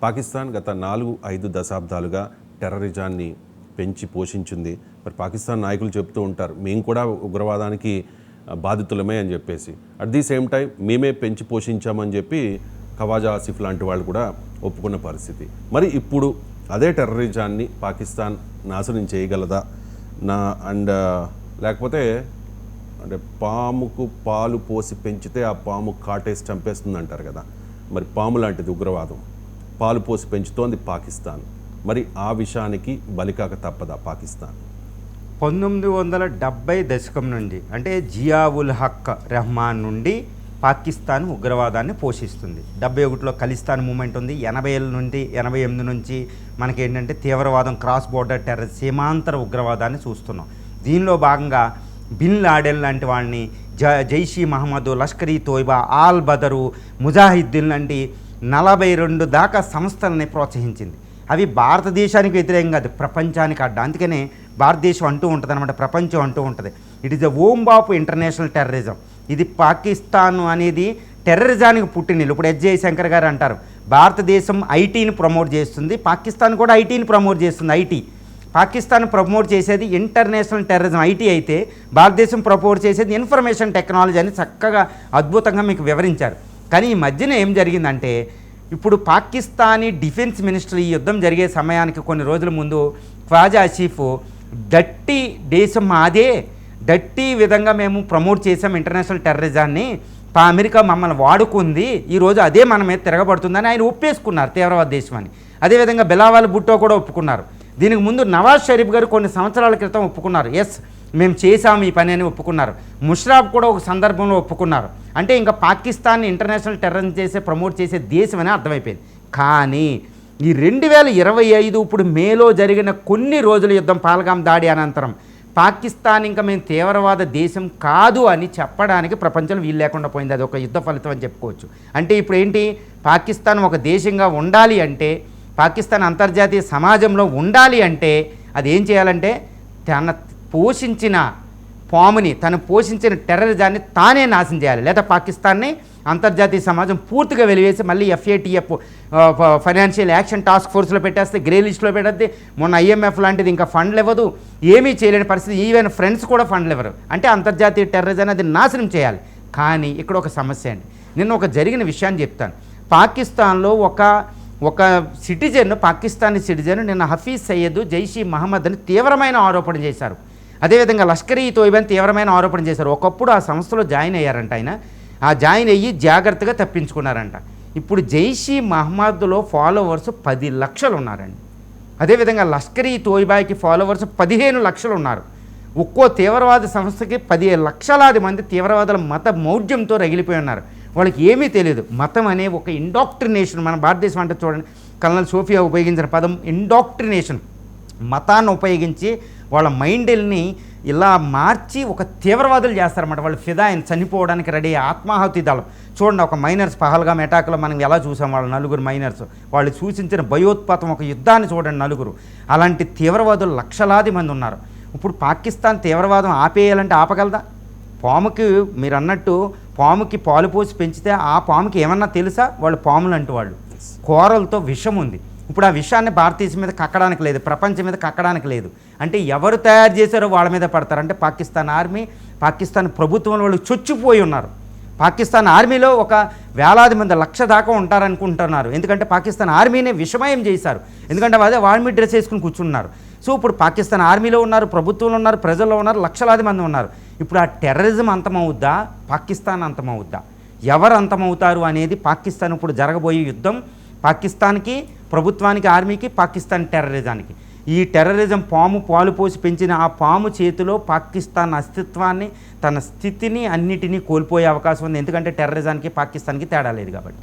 పాకిస్తాన్ గత 4-5 దశాబ్దాలుగా టెర్రరిజాన్ని పెంచి పోషించింది. మరి పాకిస్తాన్ నాయకులు చెప్తూ ఉంటారు, మేము కూడా ఉగ్రవాదానికి బాధితులమే అని చెప్పేసి. అట్ ది సేమ్ టైం మేమే పెంచి పోషించామని చెప్పి ఖవాజా ఆసిఫ్ లాంటి వాళ్ళు కూడా ఒప్పుకున్న పరిస్థితి. మరి ఇప్పుడు అదే టెర్రరిజాన్ని పాకిస్తాన్ నాశనం చేయగలదా లేకపోతే అంటే పాముకు పాలు పోసి పెంచితే ఆ పాము కాటేసి చంపేస్తుంది అంటారు కదా. మరి పాము లాంటిది ఉగ్రవాదం, పాలు పోసి పెంచుతోంది పాకిస్తాన్. మరి ఆ విషయానికి బలికాక తప్పదా పాకిస్తాన్? 1970 దశకం నుండి అంటే జియా ఉల్ హక్ రెహమాన్ నుండి పాకిస్తాన్ ఉగ్రవాదాన్ని పోషిస్తుంది. 71లో ఖలిస్తాన్ మూమెంట్ ఉంది. 80 నుండి 88 నుంచి మనకేంటంటే తీవ్రవాదం, క్రాస్ బోర్డర్ టెర్రర్, సీమాంతర ఉగ్రవాదాన్ని చూస్తున్నాం. దీనిలో భాగంగా బిన్ లాడెన్ లాంటి వాళ్ళని, జైషీ మహమ్మద్, లష్కర్ ఈ తోయిబా, ఆల్ బదరు, ముజాహిద్దీన్ లాంటి 42 దాకా సంస్థలని ప్రోత్సహించింది. అవి భారతదేశానికి వ్యతిరేకం కాదు, ప్రపంచానికి అడ్డ. అందుకనే భారతదేశం అంటూ ఉంటుంది అనమాట, ప్రపంచం అంటూ ఉంటుంది, it is the ohm of international terrorism. ఇది పాకిస్తాన్ అనేది టెర్రరిజానికి పుట్టినిల్లు. ఇప్పుడు ఎస్ జయశంకర్ గారు అంటారు, భారతదేశం ఐటీని ప్రమోట్ చేస్తుంది, పాకిస్తాన్ కూడా ఐటీని ప్రమోట్ చేస్తుంది. ఐటీ పాకిస్తాన్ ప్రమోట్ చేసేది ఇంటర్నేషనల్ టెర్రరిజం ఐటీ అయితే, భారతదేశం ప్రమోట్ చేసేది ఇన్ఫర్మేషన్ టెక్నాలజీ అని చక్కగా అద్భుతంగా మీకు వివరించారు. కానీ ఈ మధ్యన ఏం జరిగిందంటే, ఇప్పుడు పాకిస్తానీ డిఫెన్స్ మినిస్టర్ ఈ యుద్ధం జరిగే సమయానికి కొన్ని రోజుల ముందు ఖవాజా ఆసిఫ్ డట్టి దేశం మాదే, డట్టి విధంగా మేము ప్రమోట్ చేసాం ఇంటర్నేషనల్ టెర్రరిజాన్ని, అమెరికా మమ్మల్ని వాడుకుంది, ఈరోజు అదే మన మీద తిరగబడుతుందని ఆయన ఒప్పేసుకున్నారు తీవ్రవాద దేశం అని. అదేవిధంగా బిలావల్ భుట్టో కూడా ఒప్పుకున్నారు. దీనికి ముందు నవాజ్ షరీఫ్ గారు కొన్ని సంవత్సరాల క్రితం ఒప్పుకున్నారు, ఎస్ మేము చేసాము ఈ పని అని ఒప్పుకున్నారు. ముషర్రాఫ్ కూడా ఒక సందర్భంలో ఒప్పుకున్నారు. అంటే ఇంకా పాకిస్తాన్ని ఇంటర్నేషనల్ టెర్రరిజం ప్రమోట్ చేసే దేశం అని అర్థమైపోయింది. కానీ ఈ 2025 ఇప్పుడు మేలో జరిగిన కొన్ని రోజుల యుద్ధం, పహల్గామ్ దాడి అనంతరం పాకిస్తాన్ ఇంకా మేము తీవ్రవాద దేశం కాదు అని చెప్పడానికి ప్రపంచంలో వీలు లేకుండా పోయింది. అది ఒక యుద్ధ ఫలితం అని చెప్పుకోవచ్చు. అంటే ఇప్పుడు ఏంటి, పాకిస్తాన్ ఒక దేశంగా ఉండాలి అంటే, పాకిస్తాన్ అంతర్జాతీయ సమాజంలో ఉండాలి అంటే అది ఏం చేయాలంటే, తన పోషించిన పాముని, తను పోషించిన టెర్రరిజాన్ని తానే నాశనం చేయాలి. లేదా పాకిస్తాన్ని అంతర్జాతీయ సమాజం పూర్తిగా వెలివేసి మళ్ళీ FATF ఫైనాన్షియల్ యాక్షన్ టాస్క్ ఫోర్స్లో పెట్టేస్తే, గ్రే లిస్ట్లో పెట్టేస్తే, మొన్న IMF లాంటిది ఇంకా ఫండ్లు ఇవ్వదు, ఏమీ చేయలేని పరిస్థితి, ఈవెన్ ఫ్రెండ్స్ కూడా ఫండ్లు ఇవ్వరు. అంటే అంతర్జాతీయ టెర్రరిజాన్ని అది నాశనం చేయాలి. కానీ ఇక్కడ ఒక సమస్య అండి, నిన్న ఒక జరిగిన విషయాన్ని చెప్తాను. పాకిస్తాన్లో ఒక సిటిజన్, పాకిస్తానీ సిటిజన్ నిన్న హఫీజ్ సయ్యద్, జైషీ మహమ్మద్ అని తీవ్రమైన ఆరోపణ చేశారు. అదేవిధంగా లష్కర్ ఈ తోయిబాని తీవ్రమైన ఆరోపణ చేశారు. ఒకప్పుడు ఆ సంస్థలో జాయిన్ అయ్యారంట ఆయన, ఆ జాయిన్ అయ్యి జాగ్రత్తగా తప్పించుకున్నారంట. ఇప్పుడు జైషీ మహమ్మద్లో ఫాలోవర్స్ 10 లక్షలు ఉన్నారండి. అదేవిధంగా లష్కర్ ఈ తోయిబాకి ఫాలోవర్స్ 15 లక్షలు ఉన్నారు. ఒక్కో తీవ్రవాద సంస్థకి 15 లక్షలాది మంది తీవ్రవాదుల మత మౌఢ్యంతో రగిలిపోయి ఉన్నారు. వాళ్ళకి ఏమీ తెలియదు. మతం అనే ఒక ఇండాక్ట్రినేషన్, మన భారతదేశం అంటే చూడండి, కల్నల్ సోఫియా ఉపయోగించిన పదం ఇండాక్ట్రినేషన్, మతాన్ని ఉపయోగించి వాళ్ళ మైండ్ని ఇలా మార్చి ఒక తీవ్రవాదులు చేస్తారన్నమాట. వాళ్ళు ఫిదాయిన్, చనిపోవడానికి రెడీ, ఆత్మాహుతి దళం. చూడండి, ఒక మైనర్స్ పహల్గామ్ అటాక్లో మనం ఎలా చూసాం, వాళ్ళ 4 మైనర్స్, వాళ్ళు సూచించిన భయోత్పాతం, ఒక యుద్ధాన్ని చూడండి, 4. అలాంటి తీవ్రవాదులు లక్షలాది మంది ఉన్నారు. ఇప్పుడు పాకిస్తాన్ తీవ్రవాదం ఆపేయాలంటే ఆపగలదా? పాముకి, మీరు అన్నట్టు పాముకి పాలు పోసి పెంచితే ఆ పాముకి ఏమన్నా తెలుసా? వాళ్ళు పాములు అంటూ వాళ్ళు కూరలతో విషం ఉంది. ఇప్పుడు ఆ విషయాన్ని భారతదేశం మీద కక్కడానికి లేదు, ప్రపంచం మీద కక్కడానికి లేదు. అంటే ఎవరు తయారు చేశారో వాళ్ళ మీద పడతారు. అంటే పాకిస్తాన్ ఆర్మీ, పాకిస్తాన్ ప్రభుత్వంలో వాళ్ళు చొచ్చిపోయి ఉన్నారు. పాకిస్తాన్ ఆర్మీలో ఒక వేలాది మంది, 1,00,000 దాకా ఉంటారనుకుంటున్నారు. ఎందుకంటే పాకిస్తాన్ ఆర్మీనే విషమయం చేశారు. ఎందుకంటే అదే ఆర్మీ డ్రెస్ వేసుకుని కూర్చున్నారు. సో ఇప్పుడు పాకిస్తాన్ ఆర్మీలో ఉన్నారు, ప్రభుత్వంలో ఉన్నారు, ప్రజల్లో ఉన్నారు, లక్షలాది మంది ఉన్నారు. ఇప్పుడు ఆ టెర్రరిజం అంతమవుద్దా, పాకిస్తాన్ అంతమవుద్దా? ఎవరు అంతమవుతారు అనేది పాకిస్తాన్ ఇప్పుడు జరగబోయే యుద్ధం పాకిస్తాన్కి, ప్రభుత్వానికి, ఆర్మీకి, పాకిస్తాన్ టెర్రరిజానికి. ఈ టెర్రరిజం పాలు పోసి పెంచిన ఆ పాము చేతిలో పాకిస్తాన్ అస్తిత్వాన్ని, తన స్థితిని, అన్నిటినీ కోల్పోయే అవకాశం ఉంది. ఎందుకంటే టెర్రరిజానికి పాకిస్తాన్కి తేడా లేదు కాబట్టి.